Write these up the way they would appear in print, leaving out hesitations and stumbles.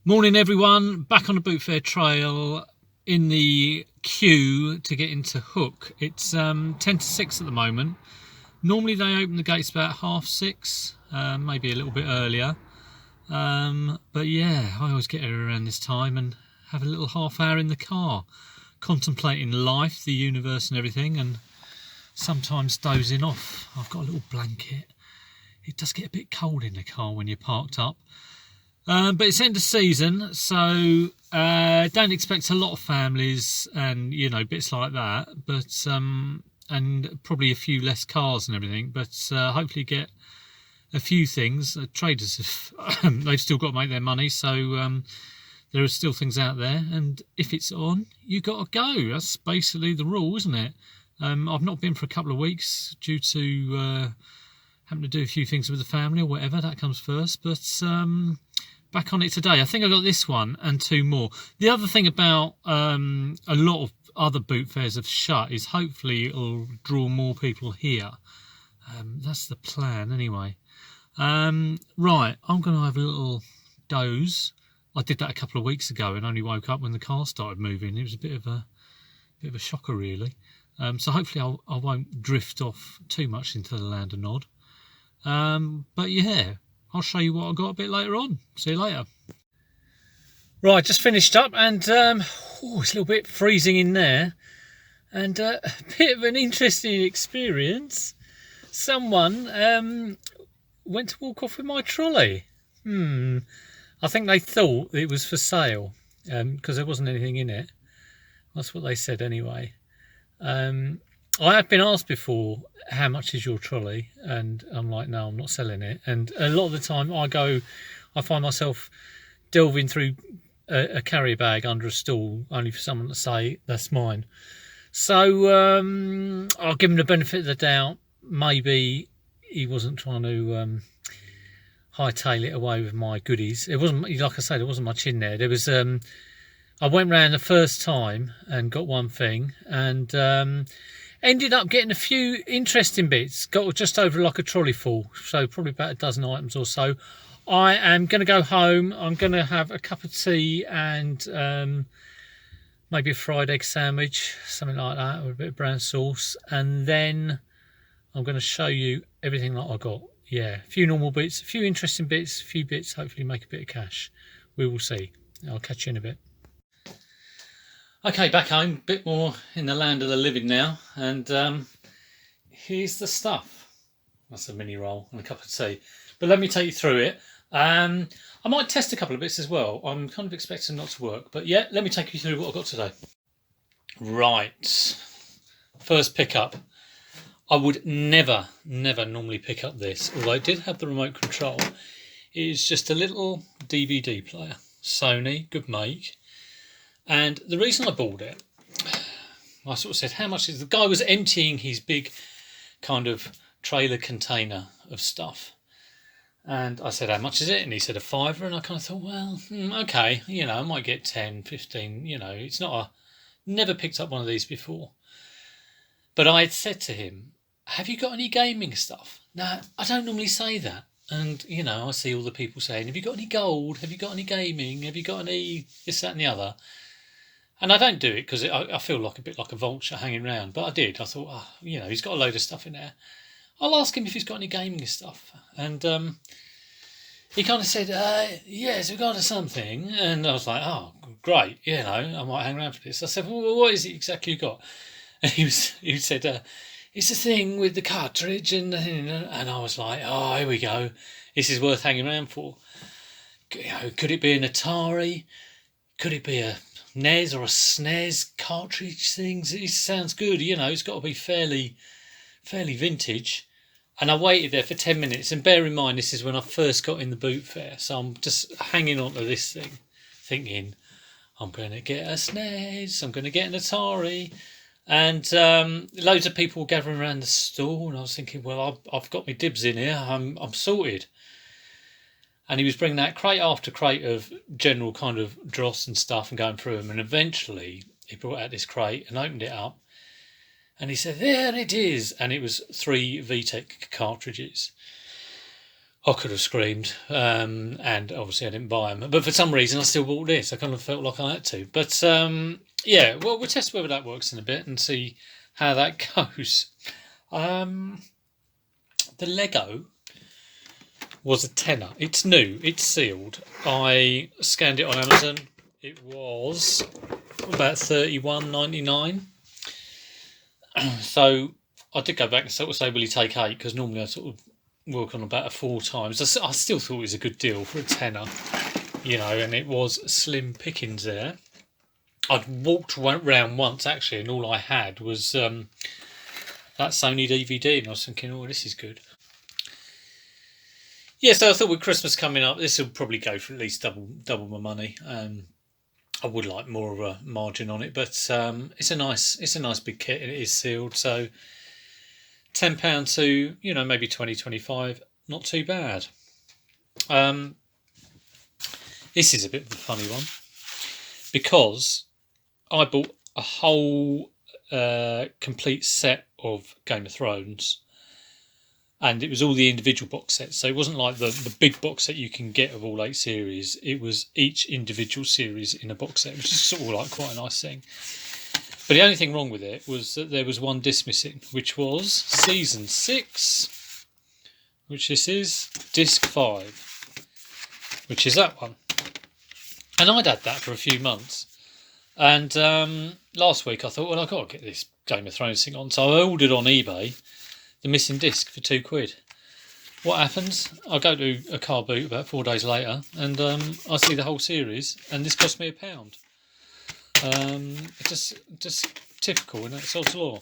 Morning everyone, back on the Boot Fair trail in the queue to get into Hook. It's 10 to 6 at the moment. Normally they open the gates about 6:30, maybe a little bit earlier. But yeah, I always get here around this time and have a little half hour in the car, contemplating life, the universe and everything, and sometimes dozing off. I've got a little blanket. It does get a bit cold in the car when you're parked up. But it's end of season, so don't expect a lot of families and, you know, bits like that. But and probably a few less cars and everything. But hopefully get a few things. Traders have they've still got to make their money, so there are still things out there. And if it's on, you got to go. That's basically the rule, isn't it? I've not been for a couple of weeks due to having to do a few things with the family or whatever. That comes first, but. Back on it today. I think I got this one and two more. The other thing about a lot of other boot fairs have shut is hopefully it'll draw more people here. That's the plan anyway. Right, I'm going to have a little doze. I did that a couple of weeks ago and only woke up when the car started moving. It was a bit of a shocker really. So hopefully I won't drift off too much into the land of Nod. But yeah. I'll show you what I got a bit later on. See you later. Right, just finished up and it's a little bit freezing in there. And a bit of an interesting experience. Someone went to walk off with my trolley. I think they thought it was for sale because there wasn't anything in it. That's what they said anyway. I have been asked before, how much is your trolley? And I'm like, no, I'm not selling it. And a lot of the time I find myself delving through a carrier bag under a stool, only for someone to say, that's mine. So I'll give him the benefit of the doubt. Maybe he wasn't trying to hightail it away with my goodies. It wasn't, like I said, there wasn't much in there. There was, I went round the first time and got one thing and... ended up getting a few interesting bits. Got just over like a trolley full, so probably about a dozen items or so. I am going to go home. I'm going to have a cup of tea and maybe a fried egg sandwich, something like that, with a bit of brown sauce. And then I'm going to show you everything that I got. Yeah, a few normal bits, a few interesting bits, a few bits, hopefully make a bit of cash. We will see. I'll catch you in a bit. Okay, back home, a bit more in the land of the living now, and here's the stuff. That's a mini roll and a cup of tea. But let me take you through it. I might test a couple of bits as well. I'm kind of expecting not to work, but yeah, let me take you through what I've got today. Right, first pickup. I would never normally pick up this, although it did have the remote control. It is just a little DVD player. Sony, good make. And the reason I bought it, I sort of said, how much is... The guy was emptying his big kind of trailer container of stuff. And I said, how much is it? And he said, £5. And I kind of thought, well, okay, you know, I might get 10, 15, you know, it's not a... Never picked up one of these before. But I had said to him, have you got any gaming stuff? Now, I don't normally say that. And, you know, I see all the people saying, have you got any gold? Have you got any gaming? Have you got any this, that and the other? And I don't do it because I feel like a bit like a vulture hanging around. But I did. I thought, you know, he's got a load of stuff in there. I'll ask him if he's got any gaming stuff. And he kind of said, yes, we've got something. And I was like, oh, great. You know, I might hang around for this. I said, well, what is it exactly you got? And he said, it's a thing with the cartridge. And I was like, oh, here we go. This is worth hanging around for. You know, could it be an Atari? Could it be a NES or a SNES cartridge things? It sounds good, you know, it's got to be fairly vintage. And I waited there for 10 minutes, and bear in mind this is when I first got in the boot fair, so I'm just hanging on to this thing thinking I'm going to get a SNES, I'm going to get an Atari, and loads of people were gathering around the stall, and I was thinking, well, I've got my dibs in here, I'm sorted. And he was bringing out crate after crate of general kind of dross and stuff and going through them. And eventually he brought out this crate and opened it up. And he said, there it is. And it was 3 VTech cartridges. I could have screamed, and obviously I didn't buy them. But for some reason, I still bought this. I kind of felt like I had to. But yeah, well, we'll test whether that works in a bit and see how that goes. The Lego was a tenner. It's new. It's sealed. I scanned it on Amazon. It was about $31.99. So I did go back and sort of say, will you take 8? Because normally I sort of work on about 4 times. I still thought it was a good deal for a tenner, you know, and it was slim pickings there. I'd walked around once actually, and all I had was that Sony DVD, and I was thinking, oh, this is good. Yeah, so I thought with Christmas coming up, this will probably go for at least double my money. I would like more of a margin on it, but it's a nice big kit, and it is sealed, so £10 to, you know, maybe 20, 25, not too bad. This is a bit of a funny one because I bought a whole complete set of Game of Thrones, and it was all the individual box sets. So it wasn't like the big box set you can get of all 8 series. It was each individual series in a box set, which is sort of like quite a nice thing. But the only thing wrong with it was that there was one disc missing, which was Season 6, which this is, Disc 5, which is that one. And I'd had that for a few months. And last week I thought, well, I've got to get this Game of Thrones thing on. So I ordered on eBay the missing disc for £2. What happens? I go to a car boot about 4 days later, and I see the whole series, and this cost me £1. It's just typical, isn't it? Sod's law.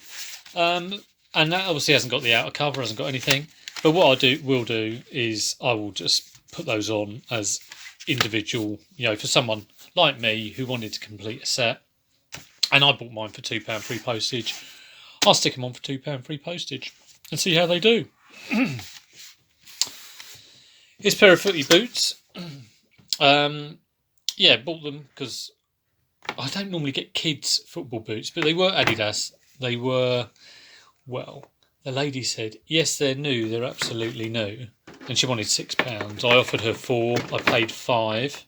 And that obviously hasn't got the outer cover, hasn't got anything. But what I will do is I will just put those on as individual, you know, for someone like me who wanted to complete a set. And I bought mine for £2 free postage. I'll stick them on for £2 free postage and see how they do. Here's a pair of footy boots. Yeah, bought them because I don't normally get kids' football boots, but they were Adidas. They were, well, the lady said, yes, they're new, they're absolutely new. And she wanted £6. I offered her 4, I paid 5.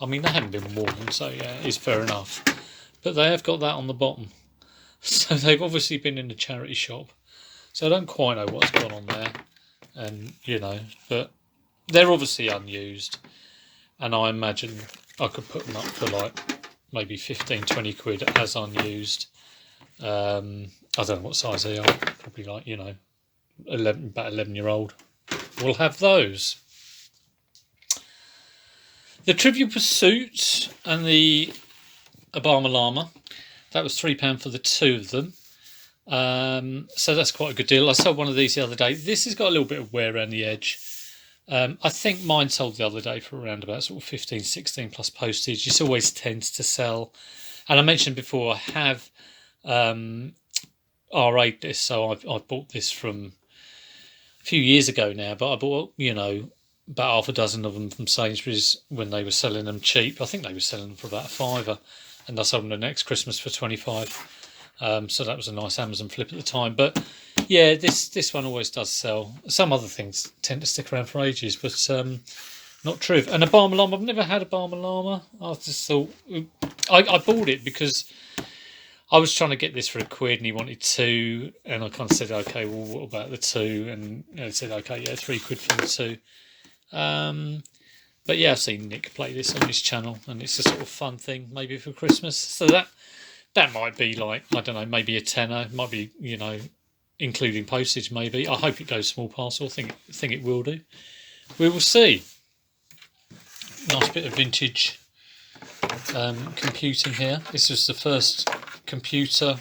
I mean, they haven't been worn, so yeah, it's fair enough. But they have got that on the bottom. So they've obviously been in a charity shop. So I don't quite know what's gone on there. And, you know, but they're obviously unused. And I imagine I could put them up for like maybe 15, 20 quid as unused. I don't know what size they are. Probably like, you know, about 11-year-old. We'll have those. The Trivial Pursuit and the Obama Llama. That was £3 for the 2 of them. So that's quite a good deal. I sold one of these the other day. This has got a little bit of wear around the edge. I think mine sold the other day for around about sort of 15, 16 plus postage. This always tends to sell. And I mentioned before, I have R8 this, so I bought this from a few years ago now, but I bought, you know, about half a dozen of them from Sainsbury's when they were selling them cheap. I think they were selling them for about £5, and I sold them the next Christmas for 25. So that was a nice Amazon flip at the time. But yeah, this one always does sell. Some other things tend to stick around for ages, but not true. And a Obama Llama, I've never had a Obama Llama. I just thought I bought it because I was trying to get this for £1 and he wanted 2, and I kind of said, okay, well, what about the 2? And they said, okay, yeah, £3 for the 2. But yeah, I've seen Nick play this on his channel, and it's a sort of fun thing maybe for Christmas. So that might be like, I don't know, maybe a tenner. It might be, you know, including postage maybe. I hope it goes small parcel. I think it will do. We will see. Nice bit of vintage computing here. This was the first computer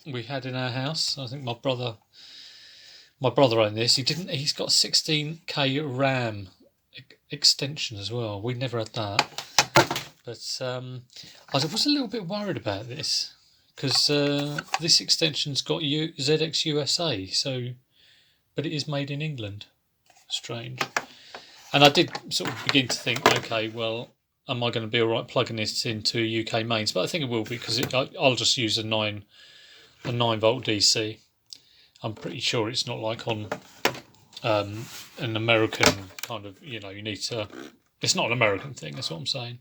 we had in our house. I think my brother owned this. He's got 16K RAM extension as well. We never had that. But I was a little bit worried about this because this extension's got ZX USA, but it is made in England. Strange. And I did sort of begin to think, okay, well, am I going to be all right plugging this into UK mains? But I think it will be because I'll just use a 9 volt DC. I'm pretty sure it's not like on an American kind of, you need to. It's not an American thing. That's what I'm saying.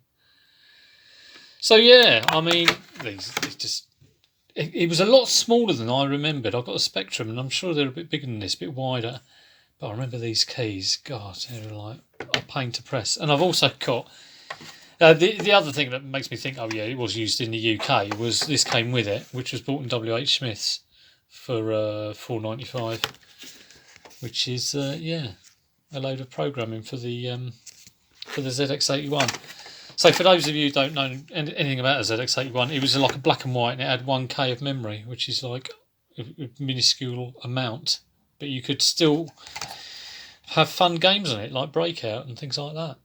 So yeah, I mean, it was a lot smaller than I remembered. I got a Spectrum, and I'm sure they're a bit bigger than this, a bit wider. But I remember these keys. God, they were like a pain to press. And I've also got the other thing that makes me think, oh yeah, it was used in the UK. Was this came with it, which was bought in WH Smith's for £4.95, which is a load of programming for the ZX81. So for those of you who don't know anything about a ZX81, it was like a black and white, and it had 1K of memory, which is like a minuscule amount, but you could still have fun games on it, like Breakout and things like that.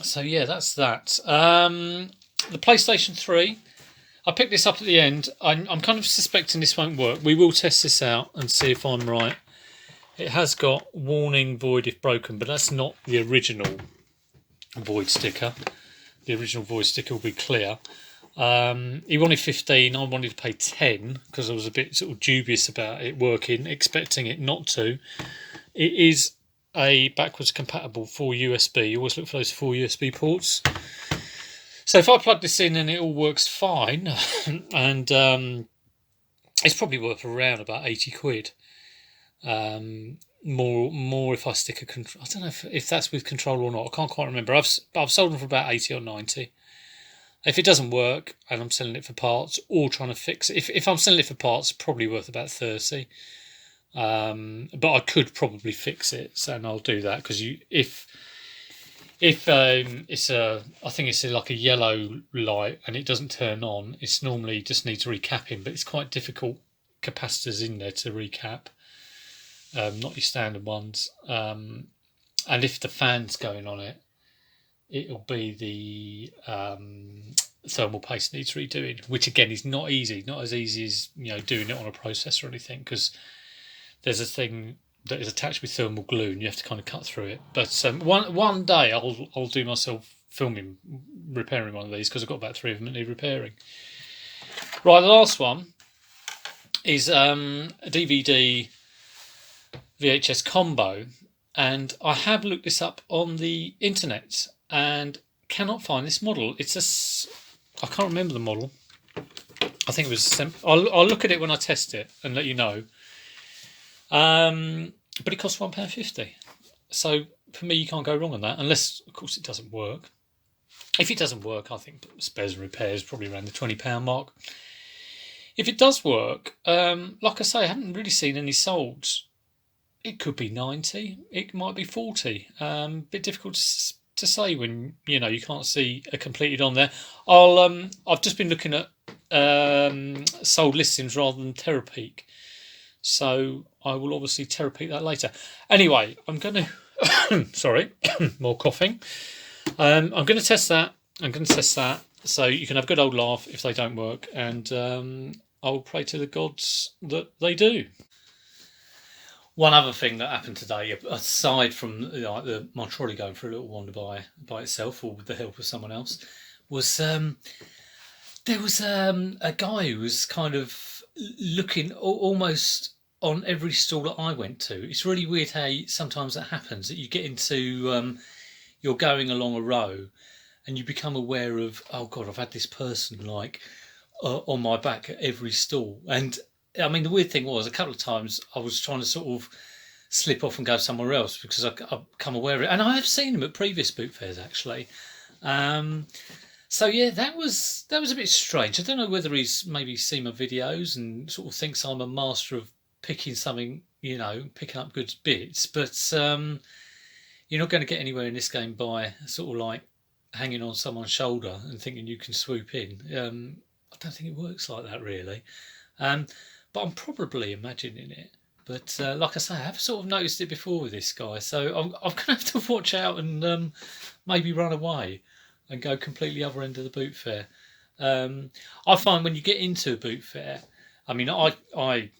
So yeah, that's that. The PlayStation 3, I picked this up at the end. I'm kind of suspecting this won't work. We will test this out and see if I'm right. It has got warning void if broken, but that's not the original void sticker. The original void sticker will be clear. He wanted 15, I wanted to pay 10 because I was a bit sort of dubious about it working, expecting it not to. It is a backwards compatible 4 USB. You always look for those 4 USB ports. So if I plug this in and it all works fine, and it's probably worth around about 80 quid. More if I stick a control. I don't know if that's with controller or not. I can't quite remember. I've sold them for about 80 or 90. If it doesn't work and I'm selling it for parts or trying to fix it, if I'm selling it for parts, it's probably worth about 30. But I could probably fix it, so and I'll do that because if it's I think it's like a yellow light and it doesn't turn on, it's normally just needs recapping, but it's quite difficult capacitors in there to recap. Not your standard ones. And if the fan's going on it, it'll be the thermal paste needs redoing, which again is not easy. Not as easy as doing it on a processor or anything, because there's a thing that is attached with thermal glue, and you have to kind of cut through it. But one day I'll do myself filming repairing one of these, because I've got about 3 of them that need repairing. Right, the last one is a DVD VHS combo, and I have looked this up on the internet and cannot find this model. I can't remember the model. I think it was. I'll look at it when I test it and let you know. But it costs £1.50. So for me, you can't go wrong on that, unless of course it doesn't work. If it doesn't work, I think spares and repairs probably around the £20 mark. If it does work, like I say, I haven't really seen any sold. It could be 90. It might be 40. Bit difficult to say when you can't see a completed on there. I've just been looking at sold listings rather than Terapeak, so I will obviously Terapeak that later. Anyway, I'm going to sorry, more coughing. I'm going to test that. So you can have a good old laugh if they don't work, and I'll pray to the gods that they do. One other thing that happened today, aside from my trolley going for a little wander by itself or with the help of someone else, was there was a guy who was kind of looking almost on every stall that I went to. It's really weird how sometimes that happens, that you get into you're going along a row and you become aware of, oh God, I've had this person on my back at every stall. And I mean, the weird thing was, a couple of times I was trying to sort of slip off and go somewhere else because I've become aware of it. And I have seen him at previous boot fairs, actually. So yeah, that was a bit strange. I don't know whether he's maybe seen my videos and sort of thinks I'm a master of picking something, picking up good bits. But you're not going to get anywhere in this game by sort of like hanging on someone's shoulder and thinking you can swoop in. I don't think it works like that, really. But I'm probably imagining it. But like I say, I have sort of noticed it before with this guy. So I'm going to have to watch out and maybe run away and go completely other end of the boot fair. I find when you get into a boot fair, I mean, I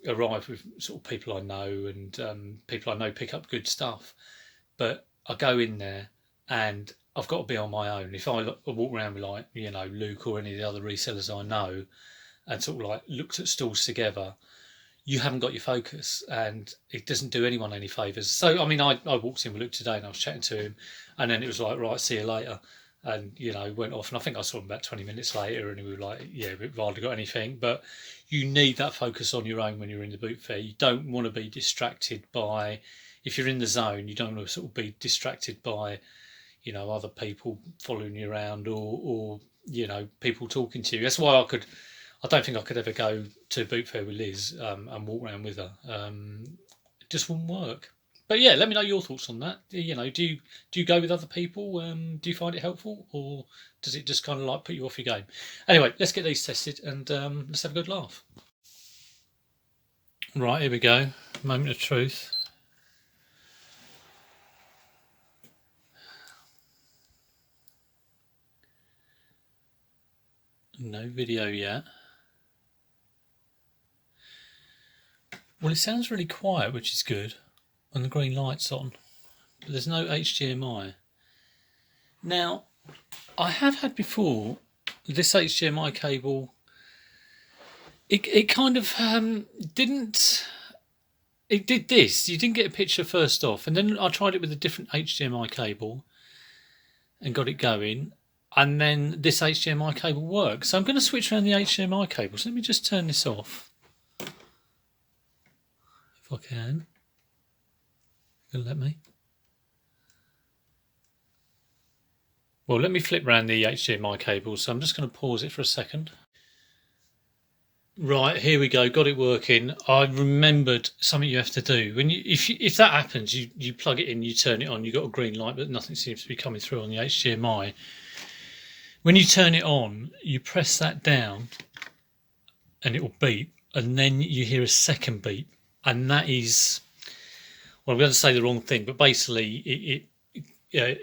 arrive with sort of people I know, and people I know pick up good stuff. But I go in there and I've got to be on my own. If I walk around with Luke or any of the other resellers I know, and sort of like looked at stalls together, you haven't got your focus, and it doesn't do anyone any favours. So I mean, I walked in with Luke today and I was chatting to him, and then it was like, right, see you later, and went off, and I think I saw him about 20 minutes later, and he was like, yeah, we've hardly got anything. But you need that focus on your own when you're in the boot fair. You don't want to be distracted by, if you're in the zone, you don't want to sort of be distracted by other people following you around, or people talking to you. That's why I don't think I could ever go to a boot fair with Liz and walk around with her. It just wouldn't work. But yeah, let me know your thoughts on that. Do you go with other people? Do you find it helpful, or does it just kind of like put you off your game? Anyway, let's get these tested, and let's have a good laugh. Right, here we go. Moment of truth. No video yet. Well, it sounds really quiet, which is good, and the green light's on, but there's no HDMI. Now, I have had before this HDMI cable. It kind of didn't. It did this. You didn't get a picture first off, and then I tried it with a different HDMI cable and got it going. And then this HDMI cable works. So I'm going to switch around the HDMI cables. Let me just turn this off. If I can. Gonna let me? Well, let me flip around the HDMI cables. So I'm just going to pause it for a second. Right, here we go. Got it working. I remembered something you have to do. If that happens, you plug it in, you turn it on, you've got a green light, but nothing seems to be coming through on the HDMI. When you turn it on, you press that down and it will beep, and then you hear a second beep, and that is, well, I'm going to say the wrong thing, but basically your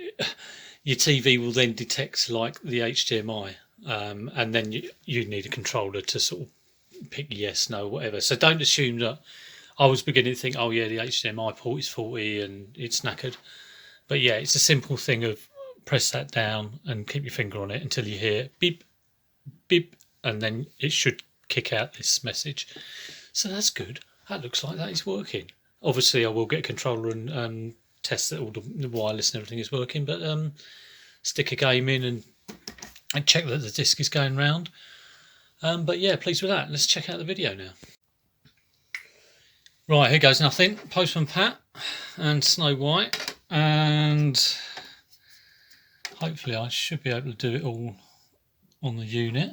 TV will then detect like the HDMI, and then you need a controller to sort of pick yes, no, whatever. So don't assume that. I was beginning to think, oh yeah, the HDMI port is faulty and it's knackered, but yeah, it's a simple thing of press that down and keep your finger on it until you hear beep, beep, and then it should kick out this message. So that's good. That looks like that is working. Obviously, I will get a controller and test that all the wireless and everything is working, but stick a game in and check that the disc is going round. But yeah, pleased with that. Let's check out the video now. Right, here goes nothing. Postman Pat and Snow White, and hopefully I should be able to do it all on the unit.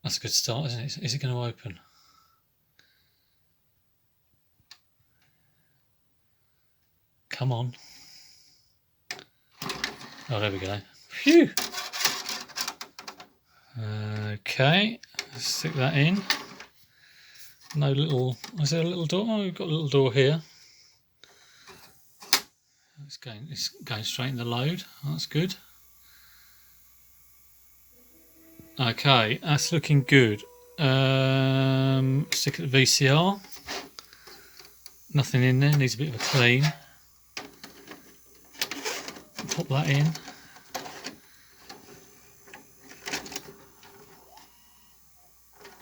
That's a good start, isn't it? Is it going to open? Come on. Oh, there we go. Phew! Okay, let's stick that in. No little... Is there a little door? Oh, we've got a little door here. It's going straight in the load. That's good. Okay, that's looking good. Stick at the VCR. Nothing in there, needs a bit of a clean. Pop that in.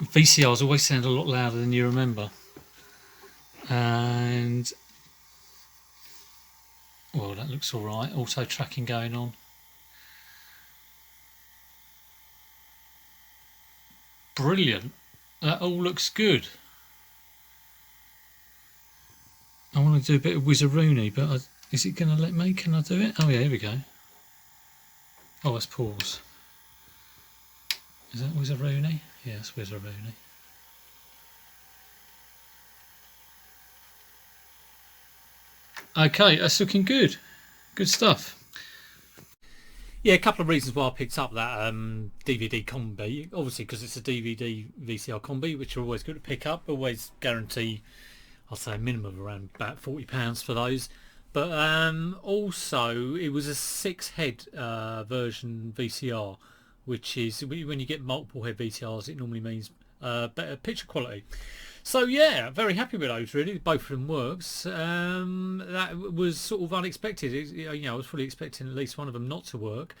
VCRs always sound a lot louder than you remember. And well, that looks alright. Auto tracking going on. Brilliant. That all looks good. I want to do a bit of whizzaroony, but is it going to let me? Can I do it? Oh yeah, here we go. Oh, let's pause. Is that whizzaroony? Yeah, it's whizzaroony. Okay, that's looking good. Good stuff. Yeah, a couple of reasons why I picked up that DVD combi. Obviously, because it's a DVD VCR combi, which are always good to pick up. Always guarantee, I'll say a minimum of around about £40 for those. But also, it was a 6-head version VCR, which is, when you get multiple head VCRs, it normally means better picture quality. So yeah, very happy with those really. Both of them works. That was sort of unexpected. I was fully expecting at least one of them not to work.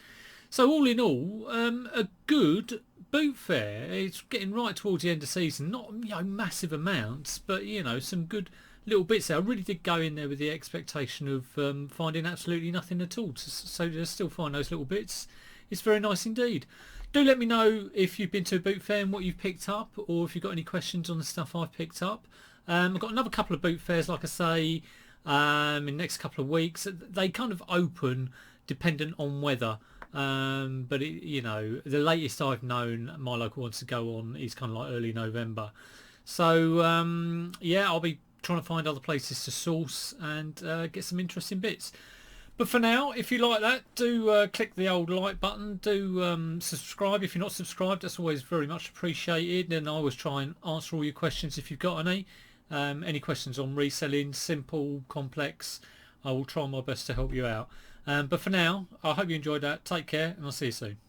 So all in all, a good boot fair. It's getting right towards the end of season. Not massive amounts, but some good little bits there. I really did go in there with the expectation of finding absolutely nothing at all. So to still find those little bits, it's very nice indeed. Do let me know if you've been to a boot fair and what you've picked up, or if you've got any questions on the stuff I've picked up. I've got another couple of boot fairs, like I say, in the next couple of weeks. They kind of open dependent on weather. But the latest I've known my local wants to go on is kind of like early November. So yeah, I'll be trying to find other places to source and get some interesting bits. But for now, if you like that, do click the old like button. Do subscribe if you're not subscribed. That's always very much appreciated. And I always try and answer all your questions if you've got any. Any questions on reselling, simple, complex, I will try my best to help you out. But for now, I hope you enjoyed that. Take care, and I'll see you soon.